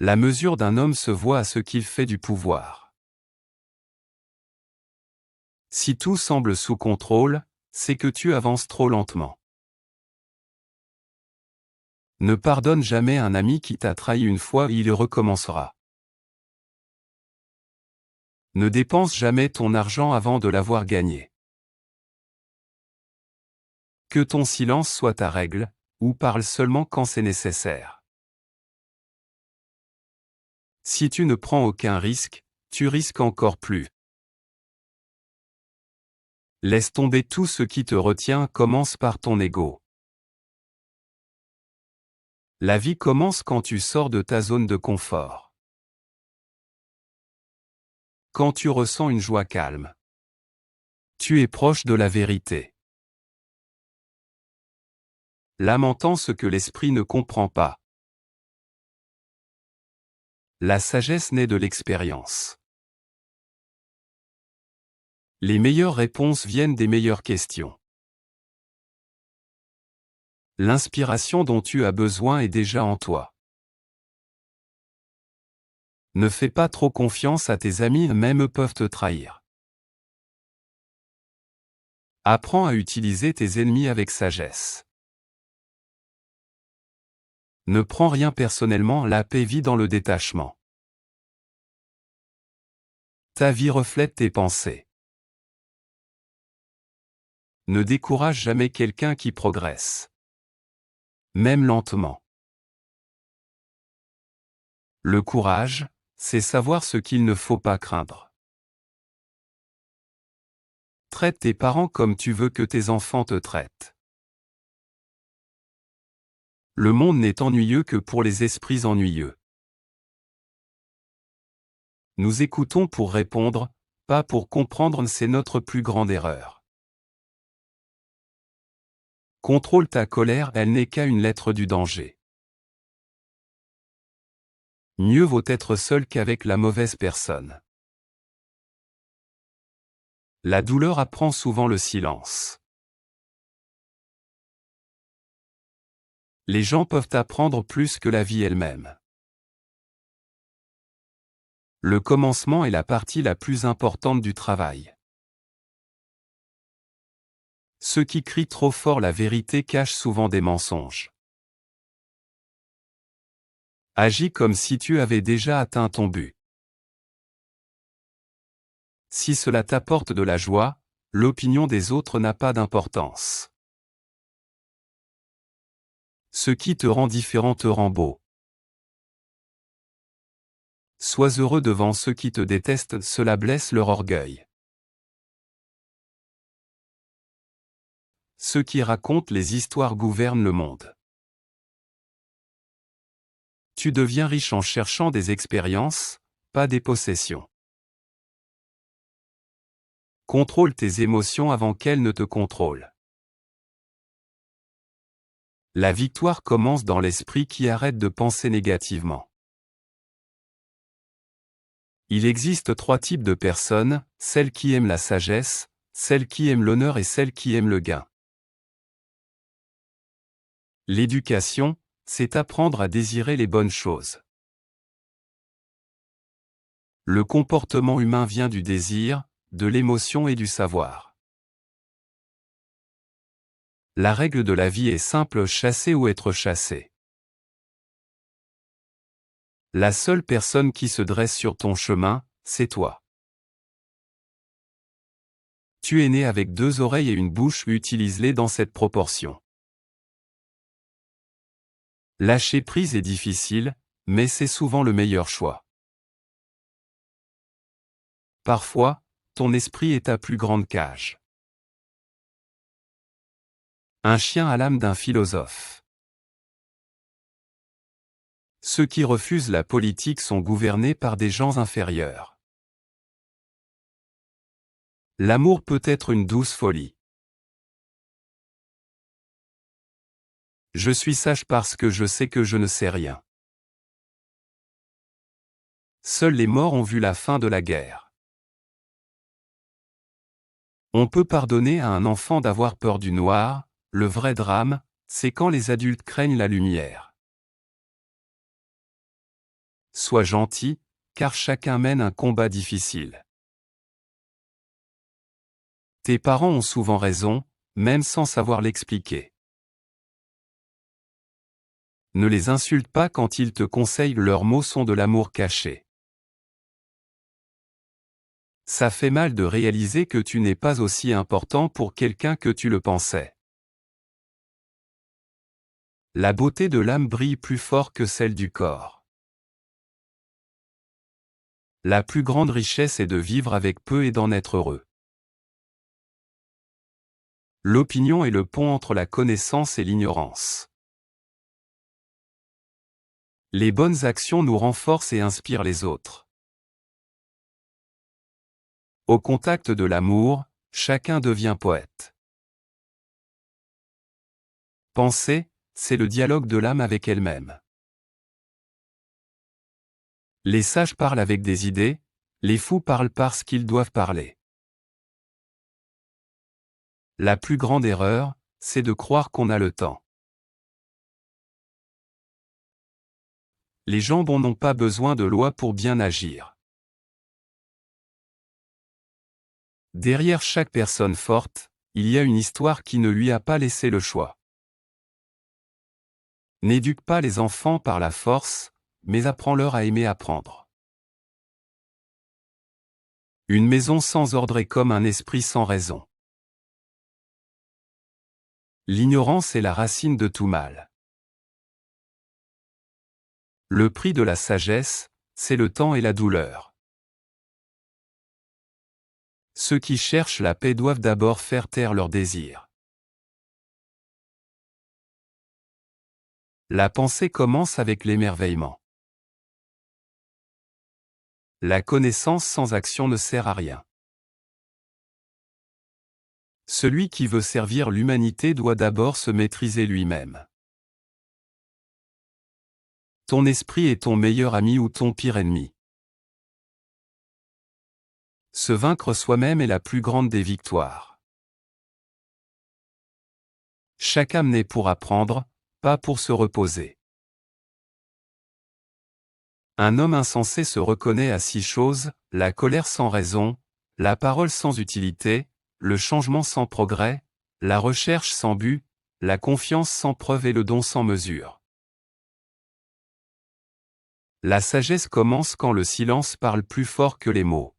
La mesure d'un homme se voit à ce qu'il fait du pouvoir. Si tout semble sous contrôle, c'est que tu avances trop lentement. Ne pardonne jamais un ami qui t'a trahi une fois et il recommencera. Ne dépense jamais ton argent avant de l'avoir gagné. Que ton silence soit ta règle, ou parle seulement quand c'est nécessaire. Si tu ne prends aucun risque, tu risques encore plus. Laisse tomber tout ce qui te retient, commence par ton ego. La vie commence quand tu sors de ta zone de confort. Quand tu ressens une joie calme. Tu es proche de la vérité. Lamentant ce que l'esprit ne comprend pas. La sagesse naît de l'expérience. Les meilleures réponses viennent des meilleures questions. L'inspiration dont tu as besoin est déjà en toi. Ne fais pas trop confiance à tes amis, même eux peuvent te trahir. Apprends à utiliser tes ennemis avec sagesse. Ne prends rien personnellement, la paix vit dans le détachement. Ta vie reflète tes pensées. Ne décourage jamais quelqu'un qui progresse. Même lentement. Le courage, c'est savoir ce qu'il ne faut pas craindre. Traite tes parents comme tu veux que tes enfants te traitent. Le monde n'est ennuyeux que pour les esprits ennuyeux. Nous écoutons pour répondre, pas pour comprendre, c'est notre plus grande erreur. Contrôle ta colère, elle n'est qu'à une lettre du danger. Mieux vaut être seul qu'avec la mauvaise personne. La douleur apprend souvent le silence. Les gens peuvent apprendre plus que la vie elle-même. Le commencement est la partie la plus importante du travail. Ceux qui crient trop fort la vérité cachent souvent des mensonges. Agis comme si tu avais déjà atteint ton but. Si cela t'apporte de la joie, l'opinion des autres n'a pas d'importance. Ce qui te rend différent te rend beau. Sois heureux devant ceux qui te détestent, cela blesse leur orgueil. Ceux qui racontent les histoires gouvernent le monde. Tu deviens riche en cherchant des expériences, pas des possessions. Contrôle tes émotions avant qu'elles ne te contrôlent. La victoire commence dans l'esprit qui arrête de penser négativement. Il existe 3 types de personnes, celles qui aiment la sagesse, celles qui aiment l'honneur et celles qui aiment le gain. L'éducation, c'est apprendre à désirer les bonnes choses. Le comportement humain vient du désir, de l'émotion et du savoir. La règle de la vie est simple, chasser ou être chassé. La seule personne qui se dresse sur ton chemin, c'est toi. Tu es né avec 2 oreilles et une bouche, utilise-les dans cette proportion. Lâcher prise est difficile, mais c'est souvent le meilleur choix. Parfois, ton esprit est ta plus grande cage. Un chien a l'âme d'un philosophe. Ceux qui refusent la politique sont gouvernés par des gens inférieurs. L'amour peut être une douce folie. Je suis sage parce que je sais que je ne sais rien. Seuls les morts ont vu la fin de la guerre. On peut pardonner à un enfant d'avoir peur du noir, le vrai drame, c'est quand les adultes craignent la lumière. Sois gentil, car chacun mène un combat difficile. Tes parents ont souvent raison, même sans savoir l'expliquer. Ne les insulte pas quand ils te conseillent, leurs mots sont de l'amour caché. Ça fait mal de réaliser que tu n'es pas aussi important pour quelqu'un que tu le pensais. La beauté de l'âme brille plus fort que celle du corps. La plus grande richesse est de vivre avec peu et d'en être heureux. L'opinion est le pont entre la connaissance et l'ignorance. Les bonnes actions nous renforcent et inspirent les autres. Au contact de l'amour, chacun devient poète. Penser, c'est le dialogue de l'âme avec elle-même. Les sages parlent avec des idées, les fous parlent parce qu'ils doivent parler. La plus grande erreur, c'est de croire qu'on a le temps. Les gens bons n'ont pas besoin de loi pour bien agir. Derrière chaque personne forte, il y a une histoire qui ne lui a pas laissé le choix. N'éduque pas les enfants par la force, mais apprends-leur à aimer apprendre. Une maison sans ordre est comme un esprit sans raison. L'ignorance est la racine de tout mal. Le prix de la sagesse, c'est le temps et la douleur. Ceux qui cherchent la paix doivent d'abord faire taire leurs désirs. La pensée commence avec l'émerveillement. La connaissance sans action ne sert à rien. Celui qui veut servir l'humanité doit d'abord se maîtriser lui-même. Ton esprit est ton meilleur ami ou ton pire ennemi. Se vaincre soi-même est la plus grande des victoires. Chaque âme naît pour apprendre, pas pour se reposer. Un homme insensé se reconnaît à 6 choses, la colère sans raison, la parole sans utilité, le changement sans progrès, la recherche sans but, la confiance sans preuve et le don sans mesure. La sagesse commence quand le silence parle plus fort que les mots.